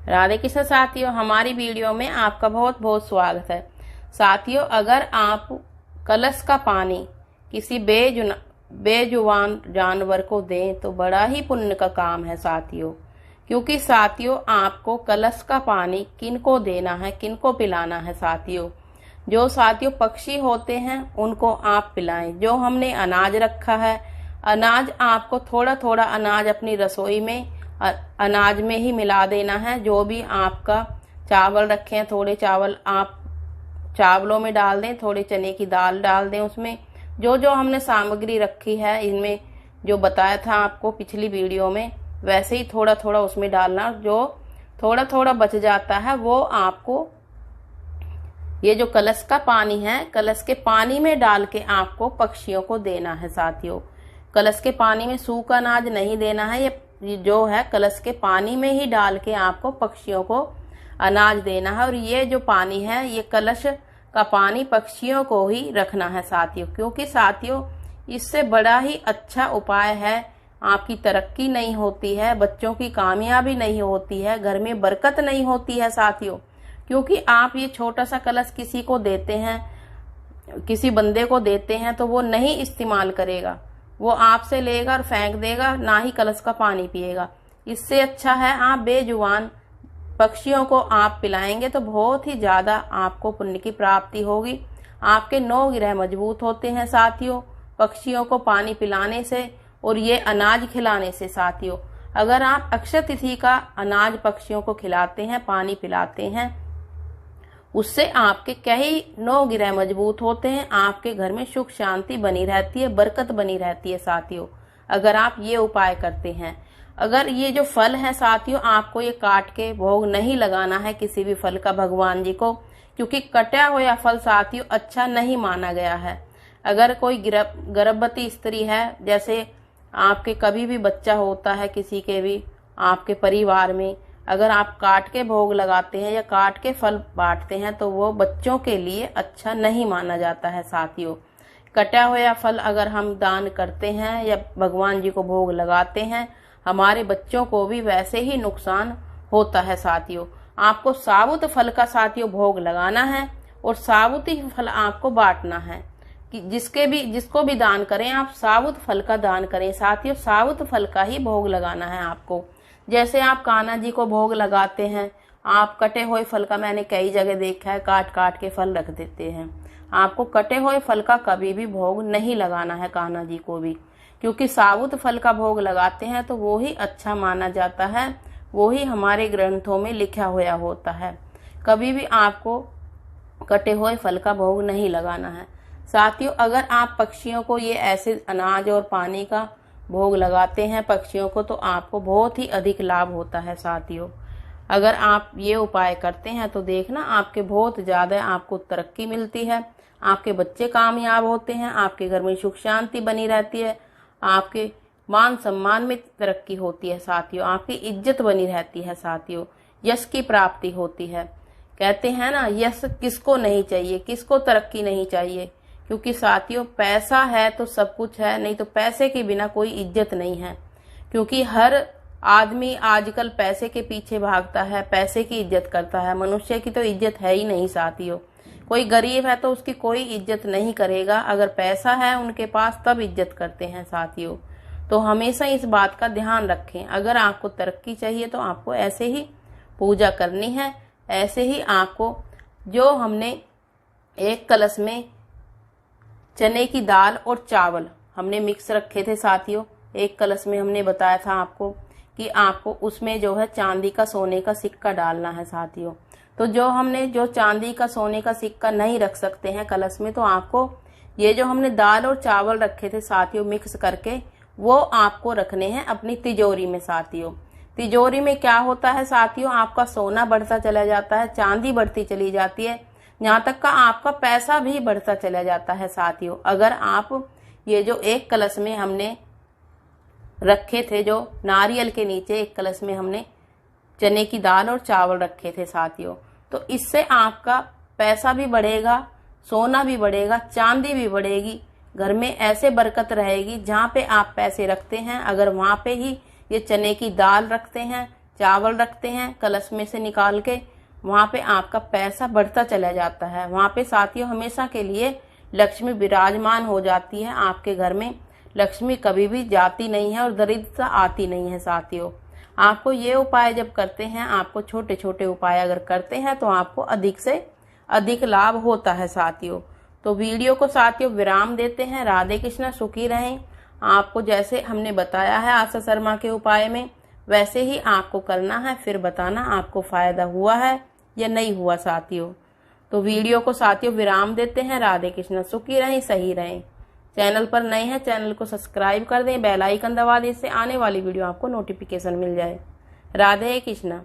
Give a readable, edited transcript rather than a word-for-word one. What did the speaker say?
राधे कृष्ण साथियों, हमारी वीडियो में आपका बहुत बहुत स्वागत है। साथियों, अगर आप कलश का पानी किसी बेजुबान जानवर को दें तो बड़ा ही पुण्य का काम है साथियों। क्योंकि साथियों, आपको कलश का पानी किनको देना है, किनको पिलाना है साथियों। जो साथियों पक्षी होते हैं उनको आप पिलाएं। जो हमने अनाज रखा है, अनाज आपको थोड़ा थोड़ा अनाज अपनी रसोई में अनाज में ही मिला देना है। जो भी आपका चावल रखे हैं, थोड़े चावल आप चावलों में डाल दें, थोड़े चने की दाल डाल दें। उसमें जो जो हमने सामग्री रखी है, इनमें जो बताया था आपको पिछली वीडियो में, वैसे ही थोड़ा थोड़ा उसमें डालना। जो थोड़ा थोड़ा बच जाता है वो आपको ये जो कलश का पानी है, कलश के पानी में डाल के आपको पक्षियों को देना है साथियों। कलश के पानी में सूखा अनाज नहीं देना है। ये जो है कलश के पानी में ही डाल के आपको पक्षियों को अनाज देना है। और ये जो पानी है, ये कलश का पानी पक्षियों को ही रखना है साथियों। क्योंकि साथियों, इससे बड़ा ही अच्छा उपाय है। आपकी तरक्की नहीं होती है, बच्चों की कामयाबी नहीं होती है, घर में बरकत नहीं होती है साथियों। क्योंकि आप ये छोटा सा कलश किसी को देते हैं, किसी बंदे को देते हैं, तो वो नहीं इस्तेमाल करेगा, वो आपसे लेगा और फेंक देगा, ना ही कलश का पानी पिएगा। इससे अच्छा है आप बेजुबान पक्षियों को आप पिलाएंगे तो बहुत ही ज्यादा आपको पुण्य की प्राप्ति होगी। आपके 9 ग्रह मजबूत होते हैं साथियों पक्षियों को पानी पिलाने से और ये अनाज खिलाने से साथियों। अगर आप अक्षय तिथि का अनाज पक्षियों को खिलाते हैं, पानी पिलाते हैं, उससे आपके कई 9 ग्रह मजबूत होते हैं। आपके घर में सुख शांति बनी रहती है, बरकत बनी रहती है साथियों, अगर आप ये उपाय करते हैं। अगर ये जो फल है साथियों, आपको ये काट के भोग नहीं लगाना है किसी भी फल का भगवान जी को। क्योंकि कटा हुआ फल साथियों अच्छा नहीं माना गया है। अगर कोई गर्भवती स्त्री है, जैसे आपके कभी भी बच्चा होता है किसी के भी आपके परिवार में, अगर आप काट के भोग लगाते हैं या काट के फल बांटते हैं तो वो बच्चों के लिए अच्छा नहीं माना जाता है साथियों। कटा हुआ फल अगर हम दान करते हैं या भगवान जी को भोग लगाते हैं, हमारे बच्चों को भी वैसे ही नुकसान होता है साथियों। आपको साबुत फल का साथियों भोग लगाना है और साबुत ही फल आपको बांटना है। कि जिसको भी दान करें, आप साबुत फल का दान करें साथियों। साबुत फल का ही भोग लगाना है आपको। जैसे आप कान्हा जी को भोग लगाते हैं, आप कटे हुए फल का, मैंने कई जगह देखा है, काट काट के फल रख देते हैं। आपको कटे हुए फल का कभी भी भोग नहीं लगाना है कान्हा जी को भी। क्योंकि साबुत फल का भोग लगाते हैं तो वो ही अच्छा माना जाता है, वो ही हमारे ग्रंथों में लिखा हुआ होता है। कभी भी आपको कटे हुए फल का भोग नहीं लगाना है साथियों। अगर आप पक्षियों को ये ऐसे अनाज और पानी का भोग लगाते हैं पक्षियों को, तो आपको बहुत ही अधिक लाभ होता है साथियों। अगर आप ये उपाय करते हैं तो देखना आपके बहुत ज्यादा आपको तरक्की मिलती है, आपके बच्चे कामयाब होते हैं, आपके घर में सुख शांति बनी रहती है, आपके मान सम्मान में तरक्की होती है साथियों, आपकी इज्जत बनी रहती है साथियों, यश की प्राप्ति होती है। कहते हैं ना, यश किसको नहीं चाहिए, किसको तरक्की नहीं चाहिए। क्योंकि साथियों, पैसा है तो सब कुछ है, नहीं तो पैसे के बिना कोई इज्जत नहीं है। क्योंकि हर आदमी आजकल पैसे के पीछे भागता है, पैसे की इज्जत करता है। मनुष्य की तो इज्जत है ही नहीं साथियों। कोई गरीब है तो उसकी कोई इज्जत नहीं करेगा, अगर पैसा है उनके पास तब इज्जत करते हैं साथियों। तो हमेशा इस बात का ध्यान रखें। अगर आपको तरक्की चाहिए तो आपको ऐसे ही पूजा करनी है। ऐसे ही आपको, जो हमने एक कलश में चने की दाल और चावल हमने मिक्स रखे थे साथियों, एक कलश में हमने बताया था आपको कि आपको उसमें जो है चांदी का सोने का सिक्का डालना है साथियों। तो जो चांदी का सोने का सिक्का नहीं रख सकते हैं कलश में, तो आपको ये जो हमने दाल और चावल रखे थे साथियों मिक्स करके, वो आपको रखने हैं अपनी तिजोरी में साथियों। तिजोरी में क्या होता है साथियों, आपका सोना बढ़ता चला जाता है, चांदी बढ़ती चली जाती है, यहाँ तक का आपका पैसा भी बढ़ता चला जाता है साथियों। अगर आप ये जो एक कलश में हमने रखे थे, जो नारियल के नीचे एक कलश में हमने चने की दाल और चावल रखे थे साथियों, तो इससे आपका पैसा भी बढ़ेगा, सोना भी बढ़ेगा, चांदी भी बढ़ेगी। घर में ऐसे बरकत रहेगी, जहाँ पे आप पैसे रखते हैं अगर वहां पे ही ये चने की दाल रखते हैं, चावल रखते हैं कलश में से निकाल के, वहां पे आपका पैसा बढ़ता चला जाता है। वहां पे साथियों हमेशा के लिए लक्ष्मी विराजमान हो जाती है। आपके घर में लक्ष्मी कभी भी जाती नहीं है और दरिद्रता आती नहीं है। साथियों आपको ये उपाय जब करते हैं, आपको छोटे छोटे उपाय अगर करते हैं तो आपको अधिक से अधिक लाभ होता है। साथियों तो वीडियो को साथियों विराम देते हैं। राधे कृष्णा, सुखी रहें। आपको जैसे हमने बताया है आशा शर्मा के उपाय में, वैसे ही आपको करना है, फिर बताना आपको फायदा हुआ है या नहीं हुआ। साथियों तो वीडियो को साथियों विराम देते हैं। राधे कृष्णा, सुखी रहें, सही रहें। चैनल पर नए हैं, चैनल को सब्सक्राइब कर दें, बेल आइकन दबा दें, इससे आने वाली वीडियो आपको नोटिफिकेशन मिल जाए। राधे कृष्णा।